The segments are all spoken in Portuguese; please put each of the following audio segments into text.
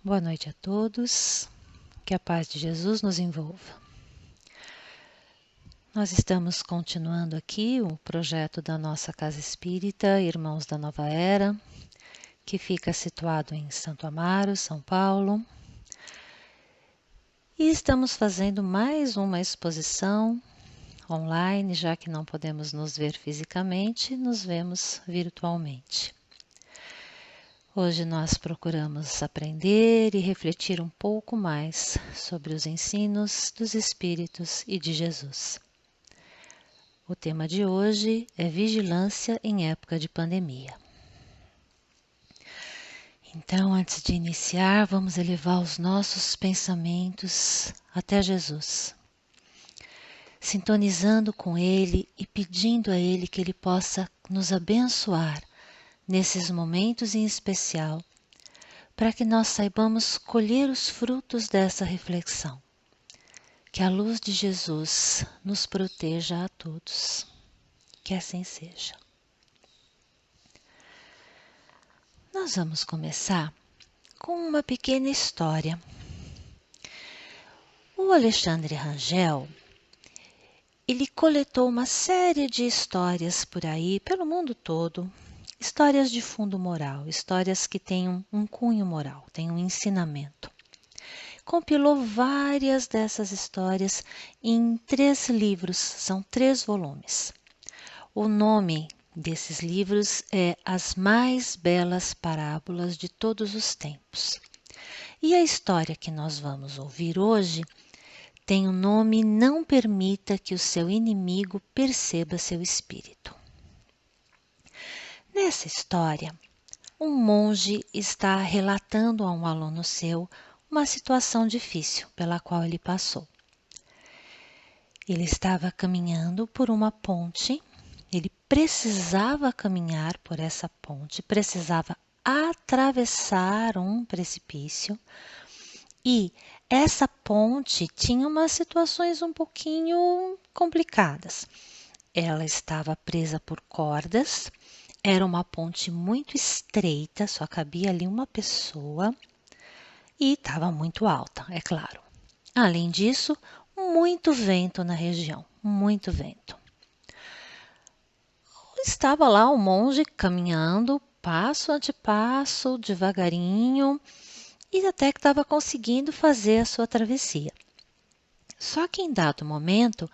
Boa noite a todos, que a paz de Jesus nos envolva. Nós estamos continuando aqui o projeto da nossa Casa Espírita, Irmãos da Nova Era, que fica situado em Santo Amaro, São Paulo. E estamos fazendo mais uma exposição online, já que não podemos nos ver fisicamente, nos vemos virtualmente. Hoje nós procuramos aprender e refletir um pouco mais sobre os ensinos dos Espíritos e de Jesus. O tema de hoje é vigilância em época de pandemia. Então, antes de iniciar, vamos elevar os nossos pensamentos até Jesus, sintonizando com Ele e pedindo a Ele que Ele possa nos abençoar nesses momentos em especial, para que nós saibamos colher os frutos dessa reflexão. Que a luz de Jesus nos proteja a todos. Que assim seja. Nós vamos começar com uma pequena história. O Alexandre Rangel, ele coletou uma série de histórias por aí, pelo mundo todo, histórias de fundo moral, histórias que têm um cunho moral, têm um ensinamento. Compilou várias dessas histórias em 3 livros, são 3 volumes. O nome desses livros é As Mais Belas Parábolas de Todos os Tempos. E a história que nós vamos ouvir hoje tem o nome Não Permita que o Seu Inimigo Perceba Seu Espírito. Nessa história, um monge está relatando a um aluno seu uma situação difícil pela qual ele passou. Ele estava caminhando por uma ponte, ele precisava caminhar por essa ponte, precisava atravessar um precipício e essa ponte tinha umas situações um pouquinho complicadas. Ela estava presa por cordas, era uma ponte muito estreita, só cabia ali uma pessoa e estava muito alta, é claro. Além disso, muito vento na região, muito vento. Estava lá o monge caminhando, passo ante passo, devagarinho, e até que estava conseguindo fazer a sua travessia. Só que em dado momento,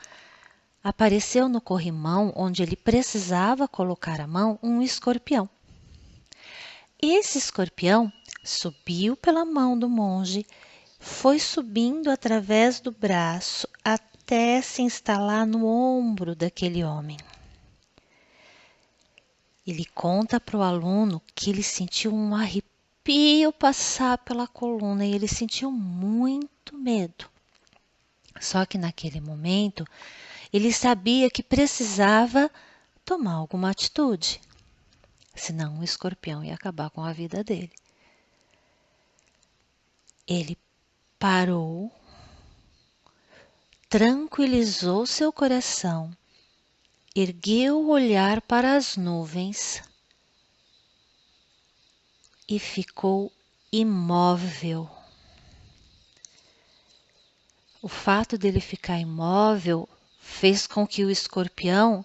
apareceu no corrimão onde ele precisava colocar a mão um escorpião. Esse escorpião subiu pela mão do monge, foi subindo através do braço até se instalar no ombro daquele homem. Ele conta para o aluno que ele sentiu um arrepio passar pela coluna e ele sentiu muito medo. Só que naquele momento ele sabia que precisava tomar alguma atitude, senão o escorpião ia acabar com a vida dele. Ele parou, tranquilizou seu coração, ergueu o olhar para as nuvens e ficou imóvel. O fato dele ficar imóvel fez com que o escorpião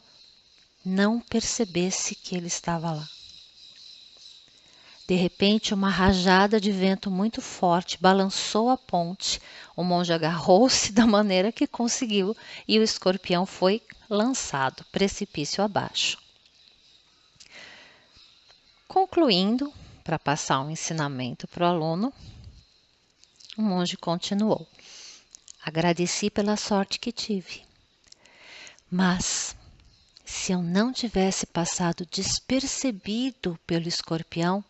não percebesse que ele estava lá. De repente, uma rajada de vento muito forte balançou a ponte. O monge agarrou-se da maneira que conseguiu e o escorpião foi lançado precipício abaixo. Concluindo, para passar um ensinamento para o aluno, o monge continuou. Agradeci pela sorte que tive. Mas, se eu não tivesse passado despercebido pelo escorpião,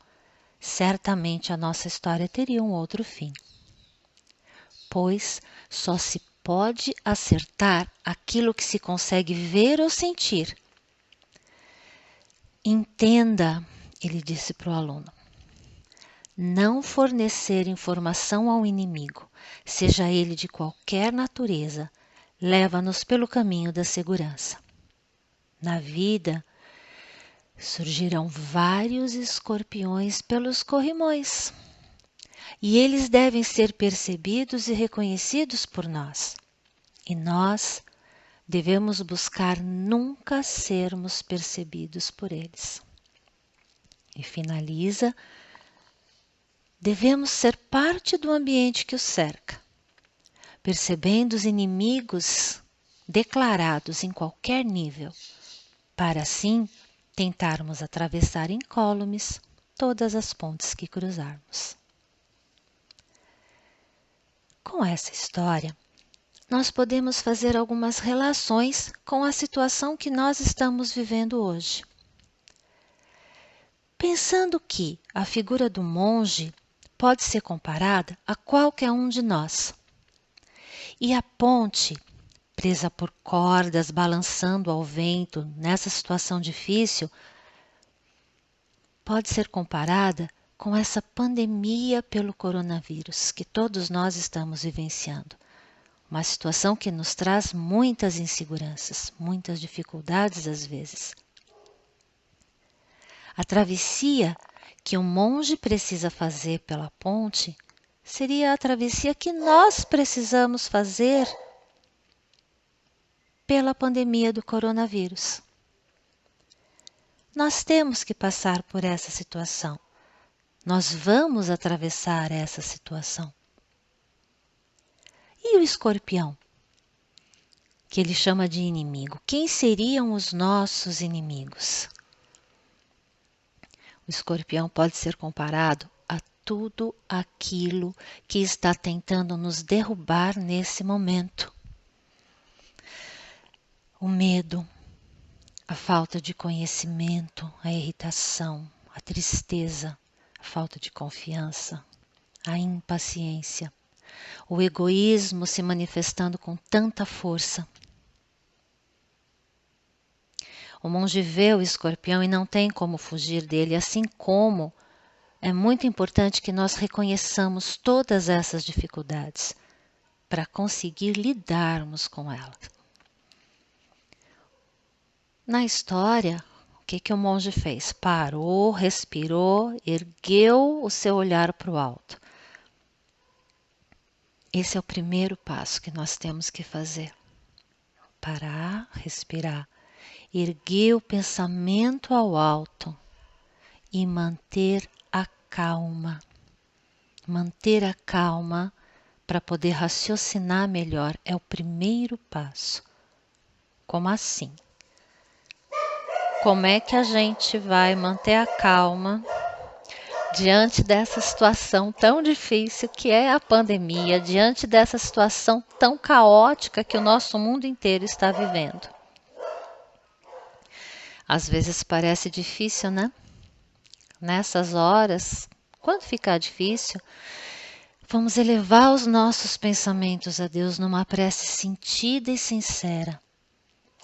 certamente a nossa história teria um outro fim. Pois só se pode acertar aquilo que se consegue ver ou sentir. Entenda, ele disse para o aluno, não fornecer informação ao inimigo, seja ele de qualquer natureza, leva-nos pelo caminho da segurança. Na vida, surgirão vários escorpiões pelos corrimões. e eles devem ser percebidos e reconhecidos por nós. E nós devemos buscar nunca sermos percebidos por eles. E finaliza: devemos ser parte do ambiente que os cerca, percebendo os inimigos declarados em qualquer nível, para assim tentarmos atravessar incólumes todas as pontes que cruzarmos. Com essa história, nós podemos fazer algumas relações com a situação que nós estamos vivendo hoje. Pensando que a figura do monge pode ser comparada a qualquer um de nós. E a ponte, presa por cordas, balançando ao vento nessa situação difícil, pode ser comparada com essa pandemia pelo coronavírus que todos nós estamos vivenciando. Uma situação que nos traz muitas inseguranças, muitas dificuldades às vezes. A travessia que um monge precisa fazer pela ponte seria a travessia que nós precisamos fazer pela pandemia do coronavírus. Nós temos que passar por essa situação. Nós vamos atravessar essa situação. E o escorpião, que ele chama de inimigo? Quem seriam os nossos inimigos? O escorpião pode ser comparado a tudo aquilo que está tentando nos derrubar nesse momento. O medo, a falta de conhecimento, a irritação, a tristeza, a falta de confiança, a impaciência, o egoísmo se manifestando com tanta força. O monge vê o escorpião e não tem como fugir dele, assim como é muito importante que nós reconheçamos todas essas dificuldades para conseguir lidarmos com elas. Na história, o que o monge fez? Parou, respirou, ergueu o seu olhar para o alto. Esse é o primeiro passo que nós temos que fazer. Parar, respirar, erguer o pensamento ao alto e manter a calma. Manter a calma para poder raciocinar melhor é o primeiro passo. Como assim? Como é que a gente vai manter a calma diante dessa situação tão difícil que é a pandemia, diante dessa situação tão caótica que o nosso mundo inteiro está vivendo? Às vezes parece difícil, né? Nessas horas, quando ficar difícil, vamos elevar os nossos pensamentos a Deus numa prece sentida e sincera,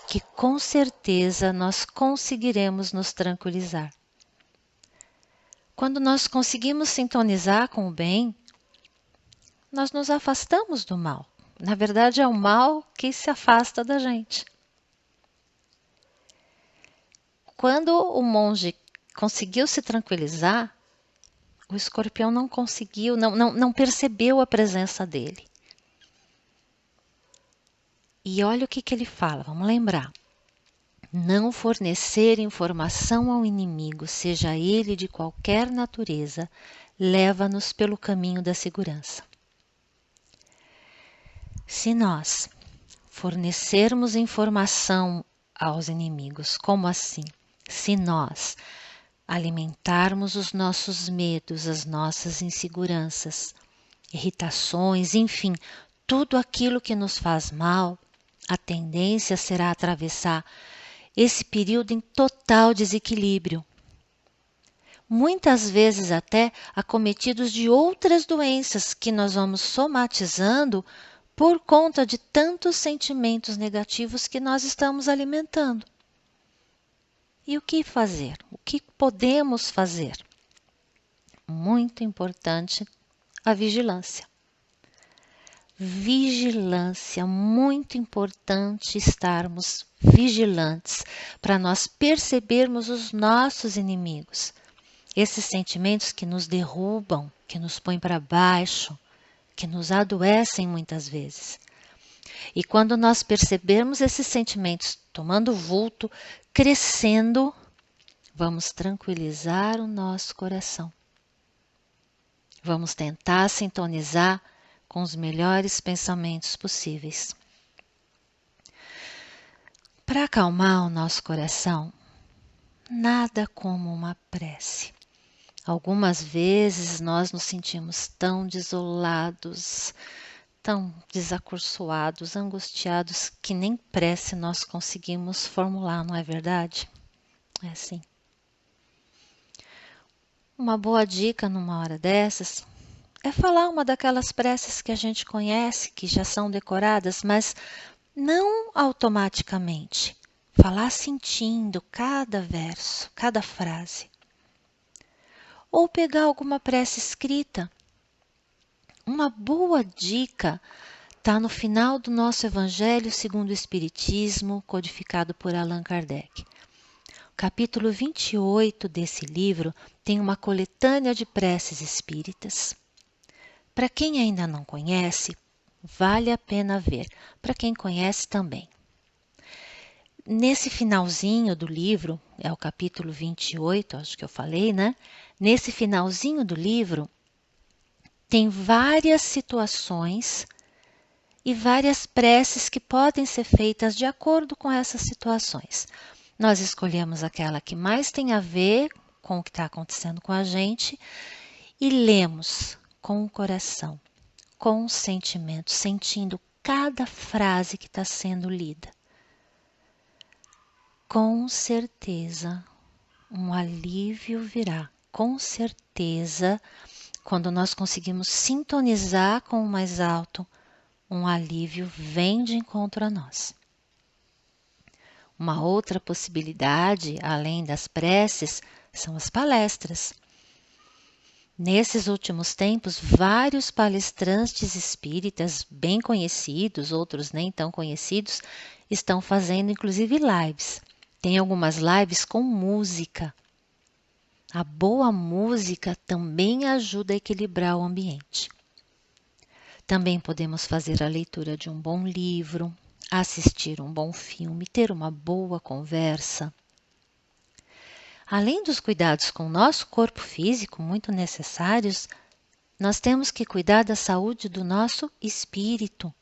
que com certeza nós conseguiremos nos tranquilizar. Quando nós conseguimos sintonizar com o bem, nós nos afastamos do mal. Na verdade, é o mal que se afasta da gente. Quando o monge conseguiu se tranquilizar, o escorpião não conseguiu, não percebeu a presença dele. E olha o que ele fala, vamos lembrar. Não fornecer informação ao inimigo, seja ele de qualquer natureza, leva-nos pelo caminho da segurança. Se nós fornecermos informação aos inimigos, como assim? Se nós alimentarmos os nossos medos, as nossas inseguranças, irritações, enfim, tudo aquilo que nos faz mal, a tendência será atravessar esse período em total desequilíbrio. Muitas vezes até acometidos de outras doenças que nós vamos somatizando por conta de tantos sentimentos negativos que nós estamos alimentando. E o que fazer? O que podemos fazer? Muito importante a vigilância. Vigilância, muito importante estarmos vigilantes para nós percebermos os nossos inimigos Esses sentimentos que nos derrubam, que nos põem para baixo, que nos adoecem muitas vezes. E quando nós percebermos esses sentimentos tomando vulto, crescendo, vamos tranquilizar o nosso coração. Vamos tentar sintonizar com os melhores pensamentos possíveis. Para acalmar o nosso coração, nada como uma prece. Algumas vezes nós nos sentimos tão desolados, tão desacursoados, angustiados, que nem prece nós conseguimos formular, não é verdade? É assim. Uma boa dica numa hora dessas é falar uma daquelas preces que a gente conhece, que já são decoradas, mas não automaticamente. Falar sentindo cada verso, cada frase. Ou pegar alguma prece escrita. Uma boa dica está no final do nosso Evangelho segundo o Espiritismo, codificado por Allan Kardec. O capítulo 28 desse livro tem uma coletânea de preces espíritas. Para quem ainda não conhece, vale a pena ver. Para quem conhece também. Nesse finalzinho do livro, é o capítulo 28, acho que eu falei, né? Nesse finalzinho do livro, tem várias situações e várias preces que podem ser feitas de acordo com essas situações. Nós escolhemos aquela que mais tem a ver com o que está acontecendo com a gente e lemos com o coração, com o sentimento, sentindo cada frase que está sendo lida. Com certeza, um alívio virá. Com certeza, quando nós conseguimos sintonizar com o mais alto, um alívio vem de encontro a nós. Uma outra possibilidade, além das preces, são as palestras. Nesses últimos tempos, vários palestrantes espíritas bem conhecidos, outros nem tão conhecidos, estão fazendo inclusive lives. Tem algumas lives com música. A boa música também ajuda a equilibrar o ambiente. Também podemos fazer a leitura de um bom livro, assistir um bom filme, ter uma boa conversa. Além dos cuidados com o nosso corpo físico, muito necessários, nós temos que cuidar da saúde do nosso espírito,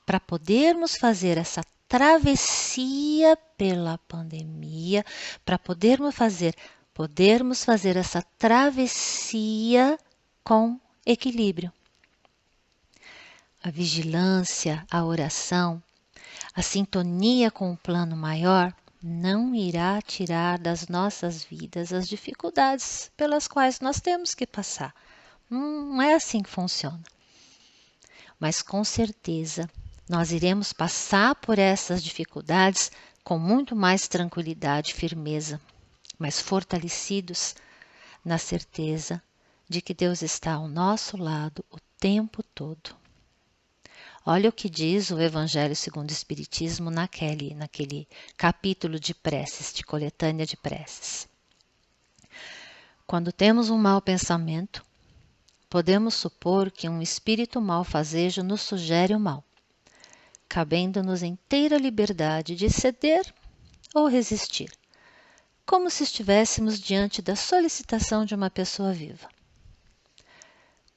para podermos fazer essa travessia pela pandemia, para podermos fazer essa travessia com equilíbrio. A vigilância, a oração, a sintonia com o plano maior não irá tirar das nossas vidas as dificuldades pelas quais nós temos que passar. Não é assim que funciona. Mas com certeza nós iremos passar por essas dificuldades com muito mais tranquilidade e firmeza, mas fortalecidos na certeza de que Deus está ao nosso lado o tempo todo. Olha o que diz o Evangelho segundo o Espiritismo naquele capítulo de preces, de coletânea de preces. Quando temos um mau pensamento, podemos supor que um espírito malfazejo nos sugere o mal, cabendo-nos inteira liberdade de ceder ou resistir, como se estivéssemos diante da solicitação de uma pessoa viva.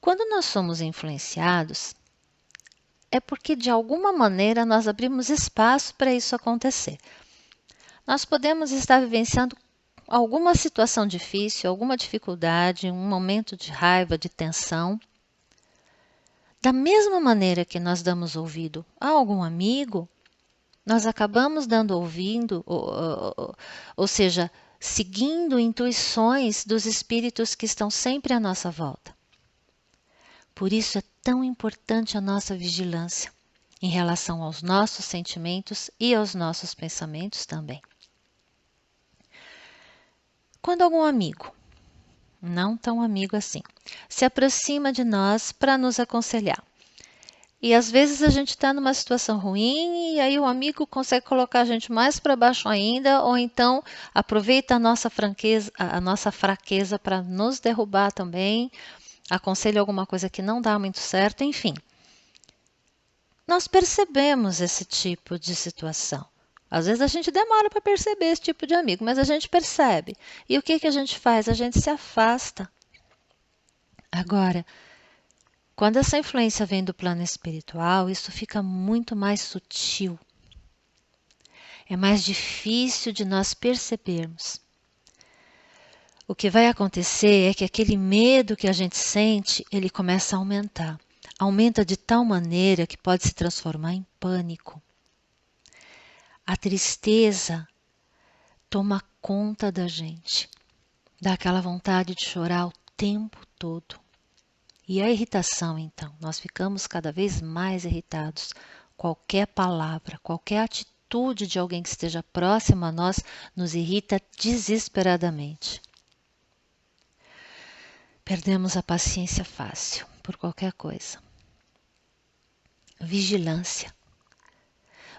Quando nós somos influenciados, é porque de alguma maneira nós abrimos espaço para isso acontecer. Nós podemos estar vivenciando alguma situação difícil, alguma dificuldade, um momento de raiva, de tensão. Da mesma maneira que nós damos ouvido a algum amigo, nós acabamos dando ouvido, ou seja, seguindo intuições dos espíritos que estão sempre à nossa volta. Por isso é tão importante a nossa vigilância em relação aos nossos sentimentos e aos nossos pensamentos também. Quando algum amigo, não tão amigo assim, se aproxima de nós para nos aconselhar, E às vezes a gente está numa situação ruim e aí o amigo consegue colocar a gente mais para baixo ainda, ou então aproveita a nossa fraqueza para nos derrubar também, aconselha alguma coisa que não dá muito certo, enfim. Nós percebemos esse tipo de situação. Às vezes a gente demora para perceber esse tipo de amigo, mas a gente percebe. E o que que a gente faz? A gente se afasta. Agora, quando essa influência vem do plano espiritual, isso fica muito mais sutil. É mais difícil de nós percebermos. O que vai acontecer é que aquele medo que a gente sente, ele começa a aumentar. Aumenta de tal maneira que pode se transformar em pânico. A tristeza toma conta da gente, dá aquela vontade de chorar o tempo todo. E a irritação, então, nós ficamos cada vez mais irritados. Qualquer palavra, qualquer atitude de alguém que esteja próximo a nós nos irrita desesperadamente. Perdemos a paciência fácil por qualquer coisa. Vigilância.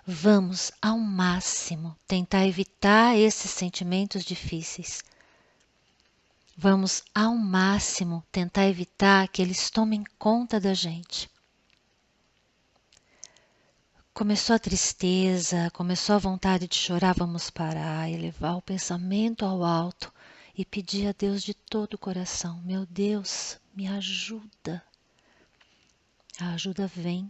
Vamos, ao máximo, tentar evitar esses sentimentos difíceis. Vamos, ao máximo, tentar evitar que eles tomem conta da gente. Começou a tristeza, começou a vontade de chorar, vamos parar, elevar o pensamento ao alto e pedir a Deus de todo o coração: meu Deus, me ajuda. A ajuda vem.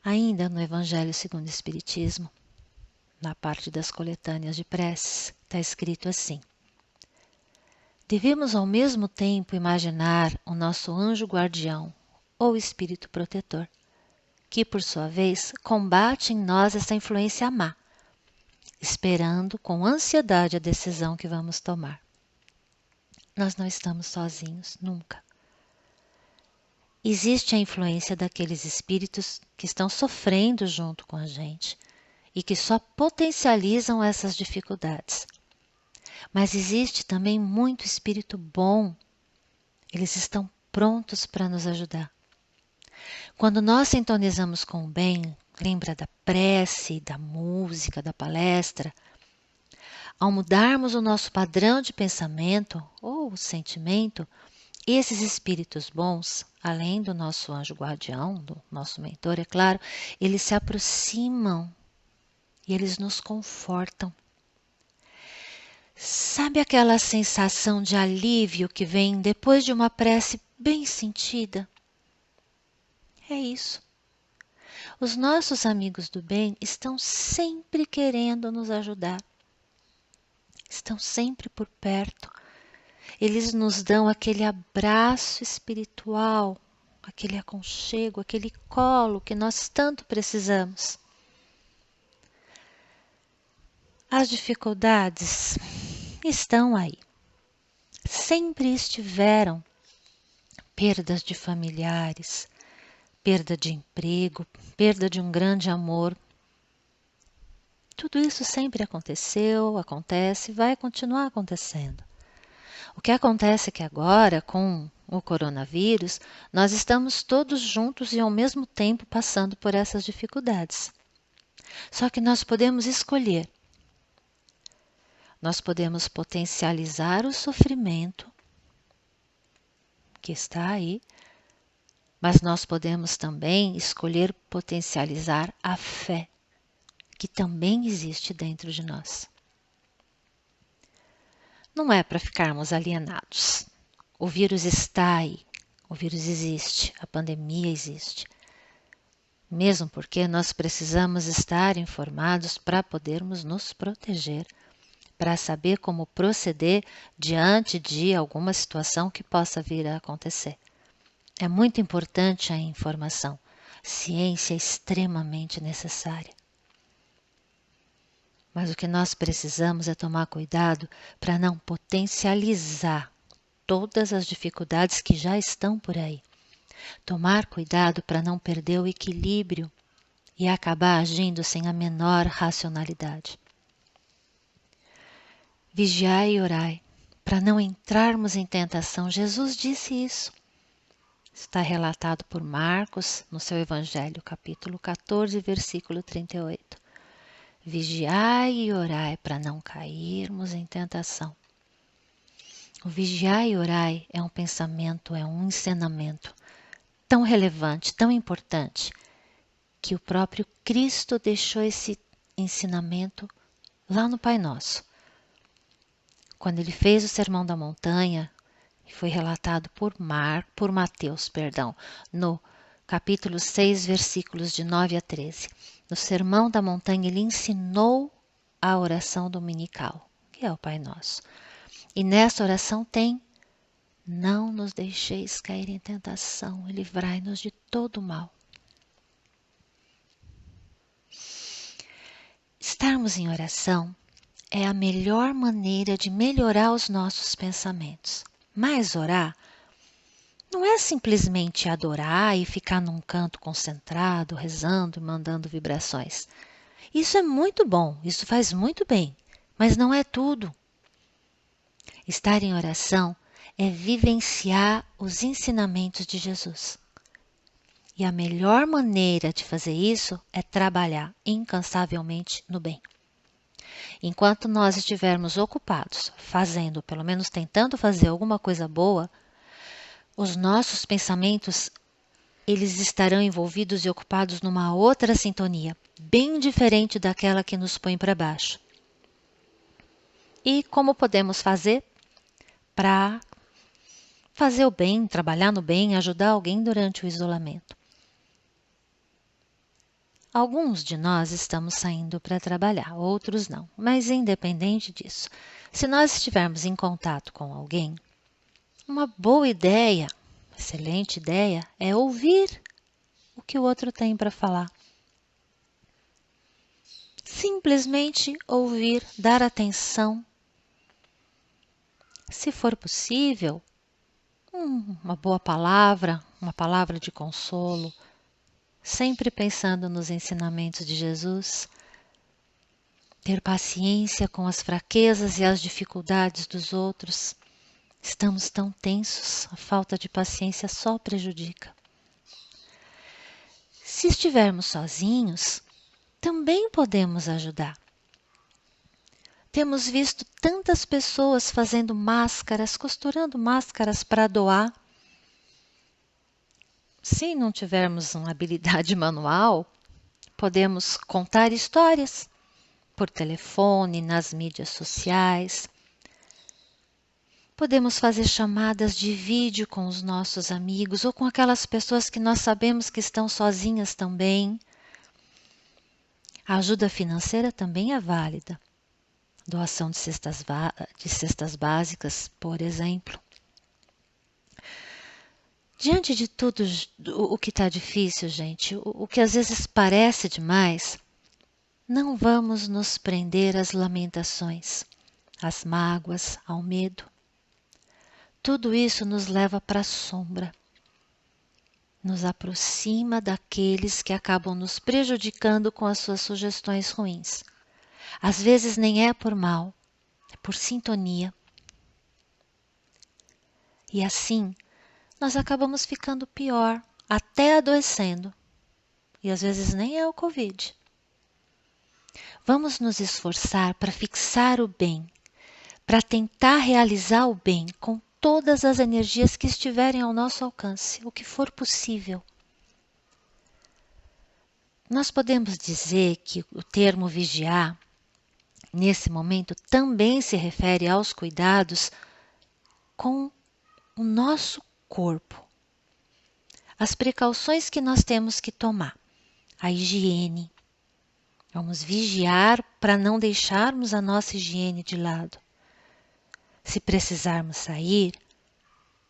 Ainda no Evangelho segundo o Espiritismo, na parte das coletâneas de preces, está escrito assim: devemos ao mesmo tempo imaginar o nosso anjo guardião ou espírito protetor, que por sua vez combate em nós essa influência má, esperando com ansiedade a decisão que vamos tomar. Nós não estamos sozinhos, nunca. Existe a influência daqueles espíritos que estão sofrendo junto com a gente e que só potencializam essas dificuldades. Mas existe também muito espírito bom. Eles estão prontos para nos ajudar. Quando nós sintonizamos com o bem, lembra da prece, da música, da palestra, ao mudarmos o nosso padrão de pensamento ou sentimento, esses espíritos bons, além do nosso anjo guardião, do nosso mentor, é claro, eles se aproximam e eles nos confortam. Sabe aquela sensação de alívio que vem depois de uma prece bem sentida? É isso. Os nossos amigos do bem estão sempre querendo nos ajudar. Estão sempre por perto. Eles nos dão aquele abraço espiritual, aquele aconchego, aquele colo que nós tanto precisamos. As dificuldades estão aí. Sempre estiveram. Perdas de familiares, perda de emprego, perda de um grande amor. Tudo isso sempre aconteceu, acontece e vai continuar acontecendo. O que acontece é que agora, com o coronavírus, nós estamos todos juntos e ao mesmo tempo passando por essas dificuldades. Só que nós podemos escolher. Nós podemos potencializar o sofrimento que está aí, mas nós podemos também escolher potencializar a fé, que também existe dentro de nós. Não é para ficarmos alienados. O vírus está aí, o vírus existe, a pandemia existe. Mesmo porque nós precisamos estar informados para podermos nos proteger, para saber como proceder diante de alguma situação que possa vir a acontecer. É muito importante a informação. Ciência é extremamente necessária. Mas o que nós precisamos é tomar cuidado para não potencializar todas as dificuldades que já estão por aí. Tomar cuidado para não perder o equilíbrio e acabar agindo sem a menor racionalidade. Vigiai e orai, para não entrarmos em tentação. Jesus disse isso. Está relatado por Marcos no seu Evangelho, capítulo 14, versículo 38. Vigiai e orai para não cairmos em tentação. O vigiai e orai é um pensamento, é um ensinamento tão relevante, tão importante, que o próprio Cristo deixou esse ensinamento lá no Pai Nosso. Quando ele fez o Sermão da Montanha, foi relatado por Mateus, no capítulo 6, versículos de 9 a 13. No Sermão da Montanha, ele ensinou a oração dominical, que é o Pai Nosso. E nessa oração tem: não nos deixeis cair em tentação e livrai-nos de todo o mal. Estarmos em oração é a melhor maneira de melhorar os nossos pensamentos. Mas orar não é simplesmente adorar e ficar num canto concentrado, rezando e mandando vibrações. Isso é muito bom, isso faz muito bem, mas não é tudo. Estar em oração é vivenciar os ensinamentos de Jesus. E a melhor maneira de fazer isso é trabalhar incansavelmente no bem. Enquanto nós estivermos ocupados, fazendo, pelo menos tentando fazer alguma coisa boa, os nossos pensamentos, eles estarão envolvidos e ocupados numa outra sintonia, bem diferente daquela que nos põe para baixo. E como podemos fazer para fazer o bem, trabalhar no bem, ajudar alguém durante o isolamento? Alguns de nós estamos saindo para trabalhar, outros não. Mas independente disso, se nós estivermos em contato com alguém, uma boa ideia, excelente ideia, é ouvir o que o outro tem para falar. Simplesmente ouvir, dar atenção. Se for possível, uma boa palavra, uma palavra de consolo, sempre pensando nos ensinamentos de Jesus. Ter paciência com as fraquezas e as dificuldades dos outros. Estamos tão tensos, a falta de paciência só prejudica. Se estivermos sozinhos, também podemos ajudar. Temos visto tantas pessoas fazendo máscaras, costurando máscaras para doar. Se não tivermos uma habilidade manual, podemos contar histórias por telefone, nas mídias sociais. Podemos fazer chamadas de vídeo com os nossos amigos ou com aquelas pessoas que nós sabemos que estão sozinhas também. A ajuda financeira também é válida. Doação de cestas básicas, por exemplo. Diante de tudo o que está difícil, gente, o que às vezes parece demais, não vamos nos prender às lamentações, às mágoas, ao medo. Tudo isso nos leva para a sombra, nos aproxima daqueles que acabam nos prejudicando com as suas sugestões ruins. Às vezes nem é por mal, é por sintonia. E assim, nós acabamos ficando pior, até adoecendo. E às vezes nem é o Covid. Vamos nos esforçar para fixar o bem, para tentar realizar o bem com todas as energias que estiverem ao nosso alcance, o que for possível. Nós podemos dizer que o termo vigiar, nesse momento, também se refere aos cuidados com o nosso corpo. As precauções que nós temos que tomar, a higiene. Vamos vigiar para não deixarmos a nossa higiene de lado. Se precisarmos sair,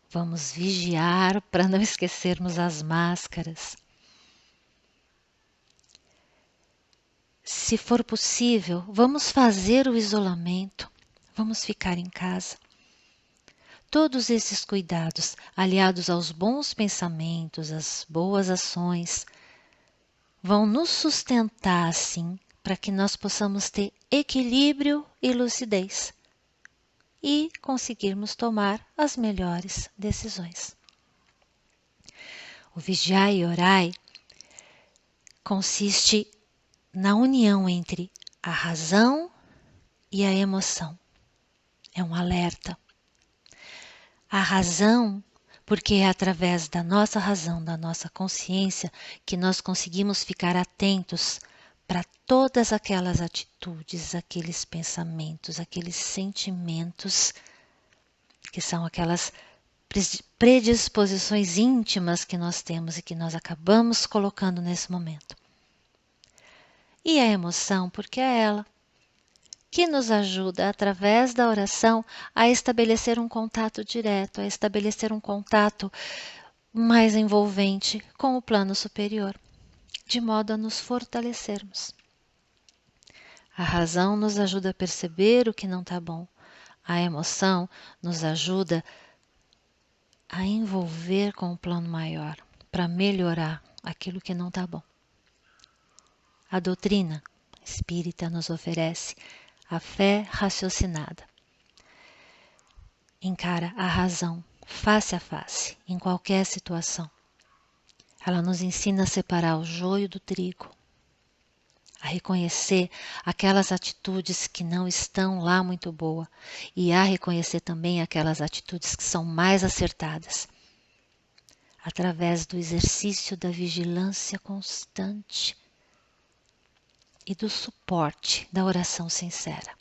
vamos vigiar para não esquecermos as máscaras. Se for possível, vamos fazer o isolamento, vamos ficar em casa. Todos esses cuidados, aliados aos bons pensamentos, às boas ações, vão nos sustentar assim para que nós possamos ter equilíbrio e lucidez e conseguirmos tomar as melhores decisões. O vigiai e orai consiste na união entre a razão e a emoção. É um alerta. A razão, porque é através da nossa razão, da nossa consciência, que nós conseguimos ficar atentos para todas aquelas atitudes, aqueles pensamentos, aqueles sentimentos, que são aquelas predisposições íntimas que nós temos e que nós acabamos colocando nesse momento. E a emoção, porque é ela que nos ajuda, através da oração, a estabelecer um contato direto, a estabelecer um contato mais envolvente com o plano superior, de modo a nos fortalecermos. A razão nos ajuda a perceber o que não está bom. A emoção nos ajuda a envolver com o plano maior, para melhorar aquilo que não está bom. A doutrina espírita nos oferece a fé raciocinada. Encara a razão face a face, em qualquer situação. Ela nos ensina a separar o joio do trigo, a reconhecer aquelas atitudes que não estão lá muito boa e a reconhecer também aquelas atitudes que são mais acertadas, através do exercício da vigilância constante e do suporte da oração sincera.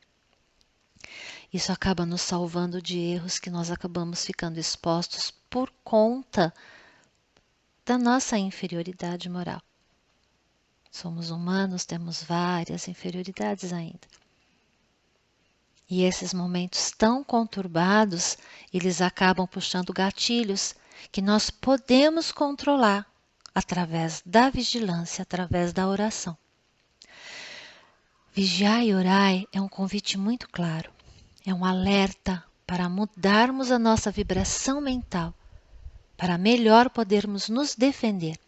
Isso acaba nos salvando de erros que nós acabamos ficando expostos por conta da nossa inferioridade moral. Somos humanos, temos várias inferioridades ainda. E esses momentos tão conturbados, eles acabam puxando gatilhos que nós podemos controlar através da vigilância, através da oração. Vigiai e orai é um convite muito claro. É um alerta para mudarmos a nossa vibração mental, para melhor podermos nos defender.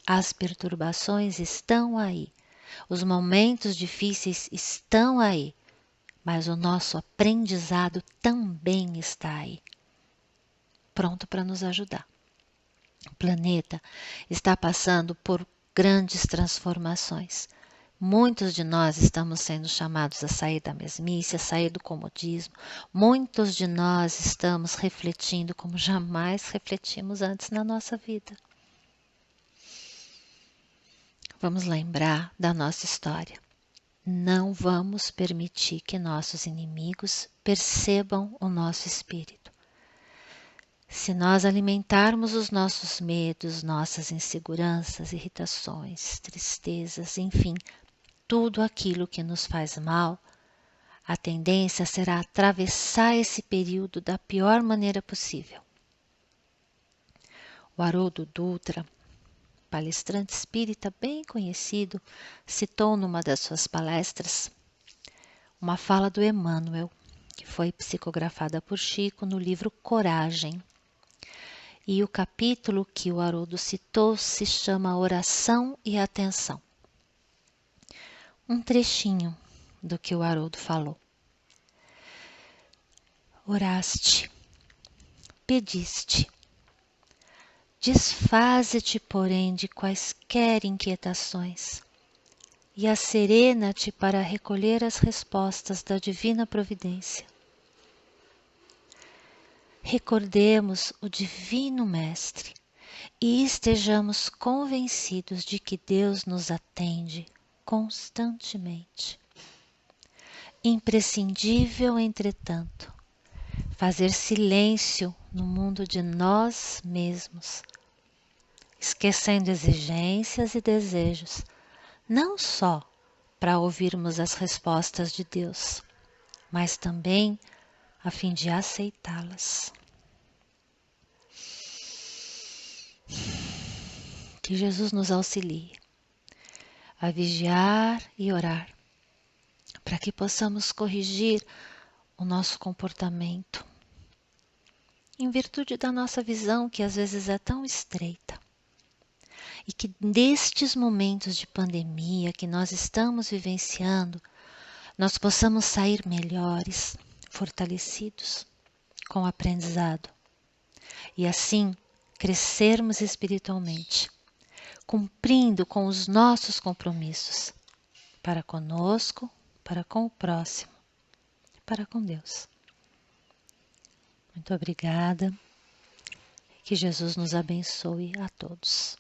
As perturbações estão aí, os momentos difíceis estão aí, mas o nosso aprendizado também está aí, pronto para nos ajudar. O planeta está passando por grandes transformações. Muitos de nós estamos sendo chamados a sair da mesmice, a sair do comodismo. Muitos de nós estamos refletindo como jamais refletimos antes na nossa vida. Vamos lembrar da nossa história. Não vamos permitir que nossos inimigos percebam o nosso espírito. Se nós alimentarmos os nossos medos, nossas inseguranças, irritações, tristezas, enfim, tudo aquilo que nos faz mal, a tendência será atravessar esse período da pior maneira possível. O Haroldo Dutra, palestrante espírita bem conhecido, citou numa das suas palestras uma fala do Emmanuel, que foi psicografada por Chico no livro Coragem. E o capítulo que o Haroldo citou se chama Oração e Atenção. Um trechinho do que o Haroldo falou. Oraste, pediste, desfaze-te, porém, de quaisquer inquietações e asserena-te para recolher as respostas da divina providência. Recordemos o Divino Mestre e estejamos convencidos de que Deus nos atende constantemente. Imprescindível, entretanto, fazer silêncio no mundo de nós mesmos, esquecendo exigências e desejos, não só para ouvirmos as respostas de Deus, mas também a fim de aceitá-las. Que Jesus nos auxilie a vigiar e orar, para que possamos corrigir o nosso comportamento, em virtude da nossa visão que às vezes é tão estreita. E que destes momentos de pandemia que nós estamos vivenciando, nós possamos sair melhores, fortalecidos, com aprendizado. E assim, crescermos espiritualmente, cumprindo com os nossos compromissos para conosco, para com o próximo, para com Deus. Muito obrigada. Que Jesus nos abençoe a todos.